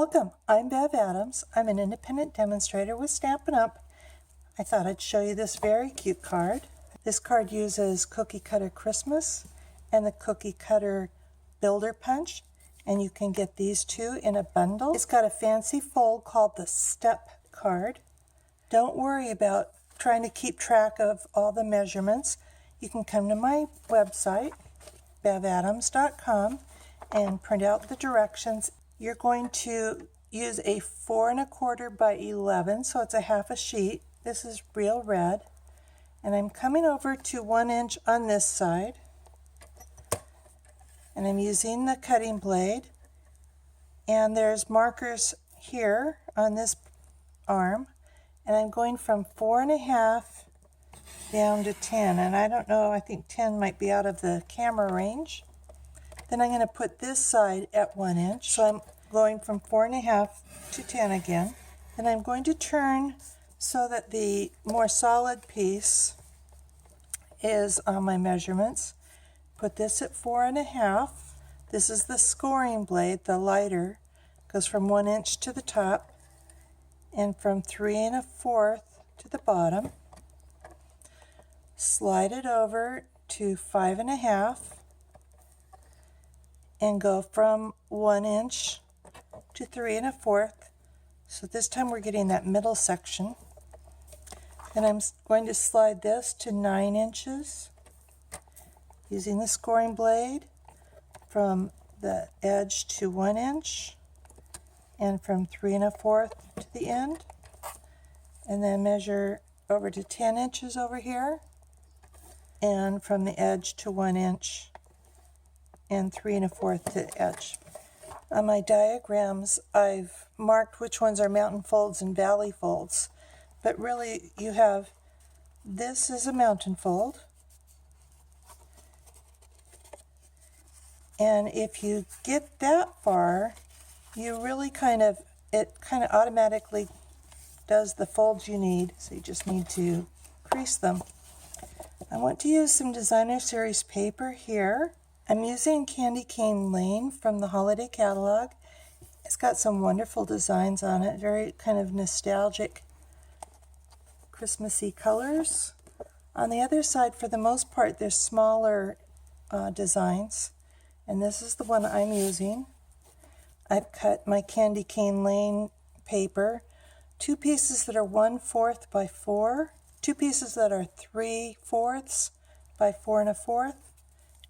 Welcome, I'm Bev Adams. I'm an independent demonstrator with Stampin' Up. I thought I'd show you this very cute card. This card uses Cookie Cutter Christmas and the Cookie Cutter Builder Punch, and you can get these two in a bundle. It's got a fancy fold called the Step card. Don't worry about trying to keep track of all the measurements. You can come to my website, bevadams.com, and print out the directions. You're going to use a 4 1/4 by 11, so it's a half a sheet. This is real red. And I'm coming over to 1 inch on this side. And I'm using the cutting blade. And there's markers here on this arm. And I'm going from 4 1/2 down to 10. And I don't know, I think 10 might be out of the camera range. Then I'm going to put this side at 1 inch. So I'm going from 4 1/2 to 10 again. Then I'm going to turn so that the more solid piece is on my measurements. Put this at 4 1/2. This is the scoring blade, the lighter. Goes from 1 inch to the top and from 3 1/4 to the bottom. Slide it over to 5 1/2 and go from 1 inch to 3 1/4. So this time we're getting that middle section. And I'm going to slide this to 9 inches using the scoring blade from the edge to 1 inch and from 3 1/4 to the end. And then measure over to 10 inches over here and from the edge to 1 inch and 3 1/4 to the edge. On my diagrams, I've marked which ones are mountain folds and valley folds, but really you have, this is a mountain fold, and if you get that far, you really it kind of automatically does the folds you need, so you just need to crease them. I want to use some Designer Series paper here. I'm using Candy Cane Lane from the holiday catalog. It's got some wonderful designs on it, very kind of nostalgic, Christmassy colors. On the other side, for the most part, there's smaller designs, and this is the one I'm using. I've cut my Candy Cane Lane paper, 2 pieces that are 1/4 by 4, 2 pieces that are 3/4 by 4 1/4,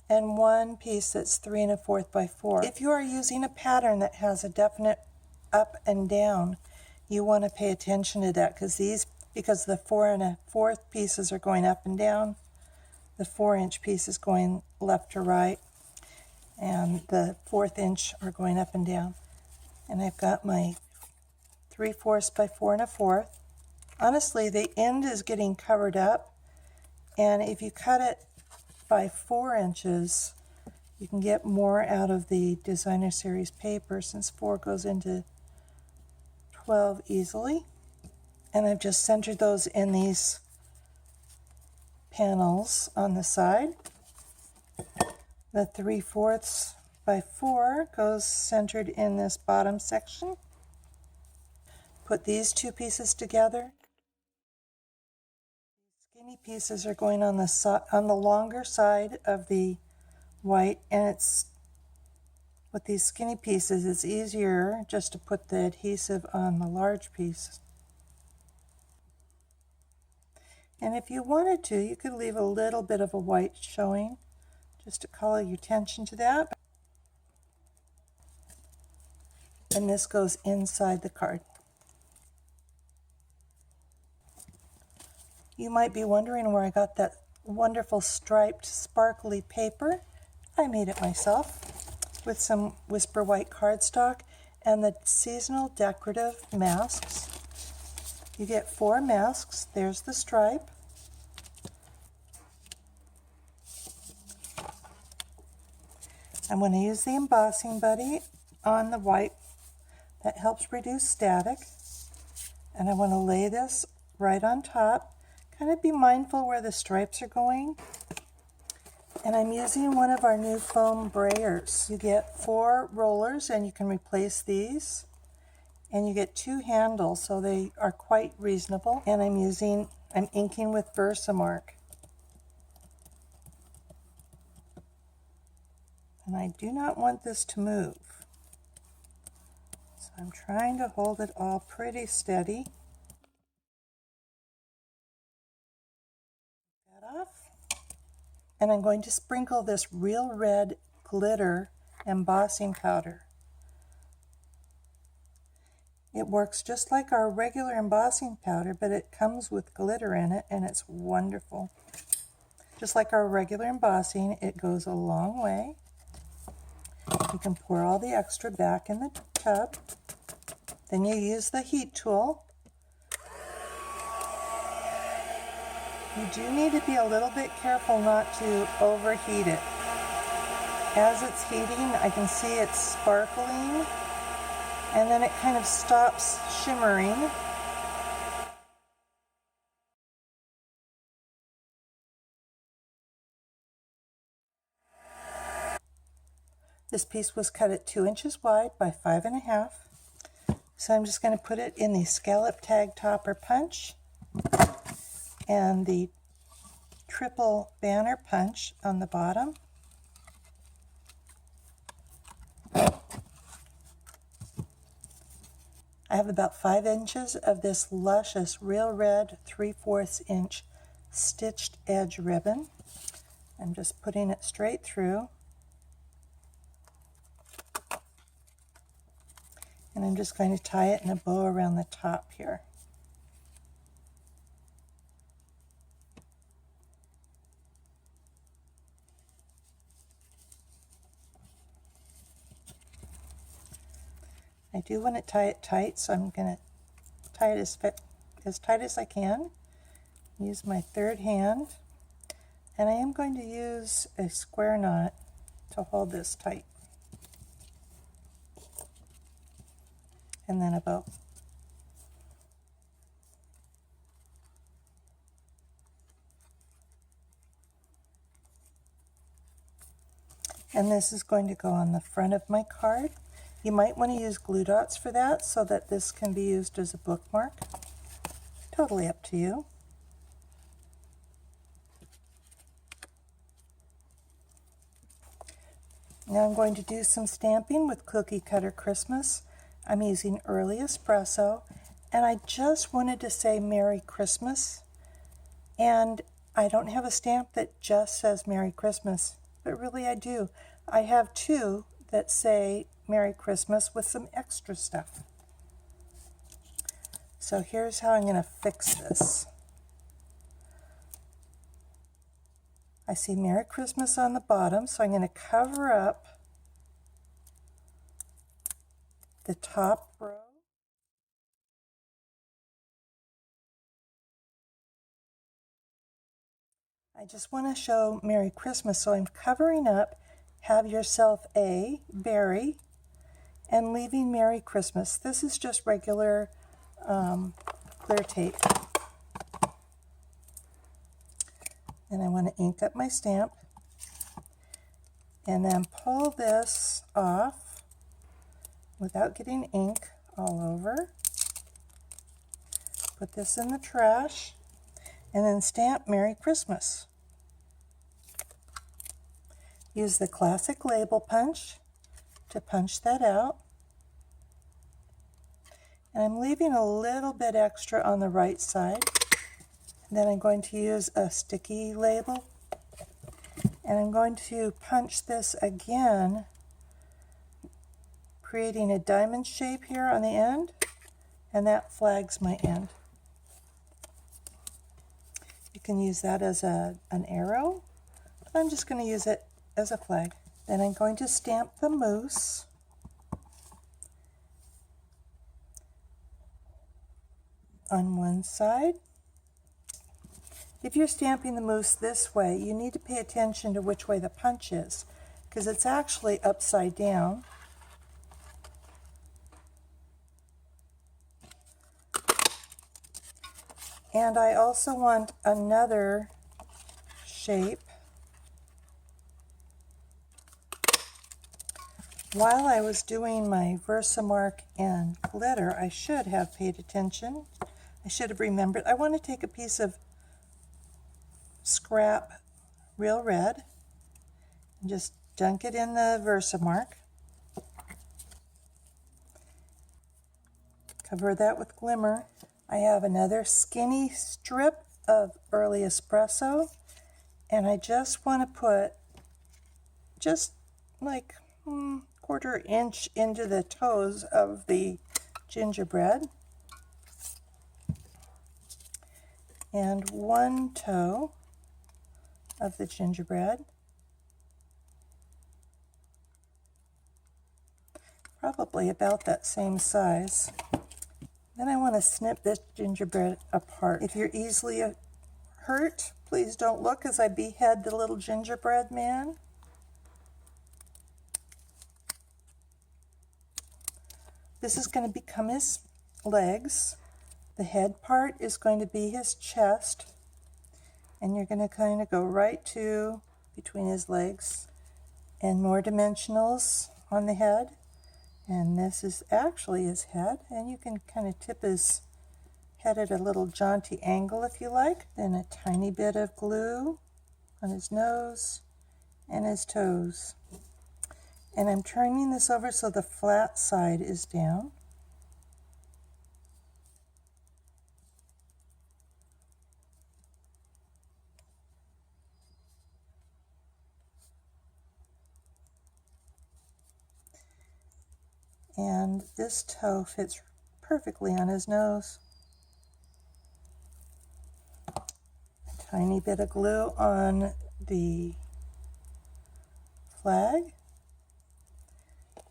and 1 piece that's 3 1/4 by 4. If you are using a pattern that has a definite up and down, you want to pay attention to that, because the 4 1/4 pieces are going up and down, the 4-inch piece is going left to right, and the 1/4 inch are going up and down. And I've got my 3/4 by 4 1/4. Honestly, the end is getting covered up, and if you cut it by 4 inches, you can get more out of the Designer Series paper, since 4 goes into 12 easily. And I've just centered those in these panels on the side. The 3/4 by 4 goes centered in this bottom section. Put these 2 pieces together. Skinny pieces are going on the longer side of the white, and it's with these skinny pieces, it's easier just to put the adhesive on the large piece. And if you wanted to, you could leave a little bit of a white showing just to call your attention to that. And this goes inside the card. You might be wondering where I got that wonderful striped sparkly paper. I made it myself with some Whisper White cardstock and the seasonal decorative masks. You get 4 masks. There's the stripe. I'm going to use the embossing buddy on the white. That helps reduce static. And I want to lay this right on top. Kind of be mindful where the stripes are going. And I'm using one of our new foam brayers. You get 4 rollers and you can replace these. and you get 2 handles, so they are quite reasonable. And I'm inking with Versamark. And I do not want this to move. So I'm trying to hold it all pretty steady. That off. And I'm going to sprinkle this real red glitter embossing powder. It works just like our regular embossing powder, but it comes with glitter in it, and it's wonderful. Just like our regular embossing, it goes a long way. You can pour all the extra back in the tub. Then you use the heat tool. You do need to be a little bit careful not to overheat it. As it's heating, I can see it's sparkling, and then it kind of stops shimmering. This piece was cut at 2 inches wide by 5.5. So I'm just going to put it in the scallop tag topper punch and the triple banner punch on the bottom. I have about 5 inches of this luscious real red 3/4 inch stitched edge ribbon. I'm just putting it straight through. And I'm just going to tie it in a bow around the top here. I do want to tie it tight, so I'm going to tie it as tight as I can. Use my third hand, and I am going to use a square knot to hold this tight. And then a bow. And this is going to go on the front of my card. You might want to use glue dots for that so that this can be used as a bookmark. Totally up to you. Now I'm going to do some stamping with Cookie Cutter Christmas. I'm using Early Espresso, and I just wanted to say Merry Christmas. And I don't have a stamp that just says Merry Christmas, but really I do. I have 2 that say Merry Christmas with some extra stuff. So here's how I'm going to fix this. I see Merry Christmas on the bottom, so I'm going to cover up the top row. I just want to show Merry Christmas, so I'm covering up Have Yourself a Berry and leaving Merry Christmas. This is just regular clear tape. And I want to ink up my stamp and then pull this off without getting ink all over. Put this in the trash and then stamp Merry Christmas. Use the classic label punch to punch that out. And I'm leaving a little bit extra on the right side. And then I'm going to use a sticky label. And I'm going to punch this again, creating a diamond shape here on the end. And that flags my end. You can use that as an arrow. But I'm just going to use it as a flag. Then I'm going to stamp the moose. On one side. If you're stamping the moose this way, you need to pay attention to which way the punch is, because it's actually upside down. And I also want another shape While I was doing my Versamark and glitter, I should have paid attention. I should have remembered. I want to take a piece of scrap Real Red and just dunk it in the Versamark. Cover that with glimmer. I have another skinny strip of Early Espresso, and I just want to put just like quarter inch into the toes of the gingerbread, and one toe of the gingerbread, probably about that same size. Then I want to snip this gingerbread apart. If you're easily hurt, please don't look as I behead the little gingerbread man. This is going to become his legs. The head part is going to be his chest. And you're going to kind of go right to between his legs and more dimensionals on the head. And this is actually his head, and you can kind of tip his head at a little jaunty angle if you like. Then a tiny bit of glue on his nose and his toes. And I'm turning this over so the flat side is down. And this toe fits perfectly on his nose. A tiny bit of glue on the flag,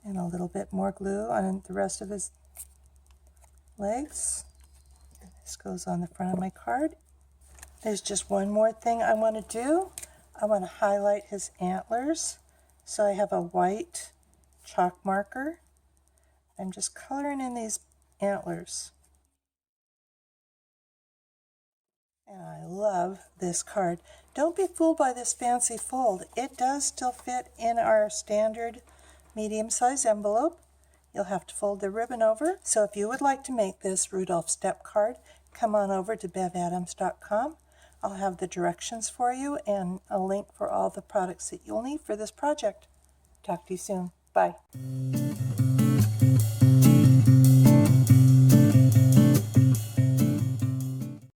and a little bit more glue on the rest of his legs. This goes on the front of my card. There's just one more thing I want to do. I want to highlight his antlers. So I have a white chalk marker. I'm just coloring in these antlers. And I love this card. Don't be fooled by this fancy fold. It does still fit in our standard medium-size envelope. You'll have to fold the ribbon over. So if you would like to make this Rudolph step card, come on over to bevadams.com. I'll have the directions for you and a link for all the products that you'll need for this project. Talk to you soon. Bye.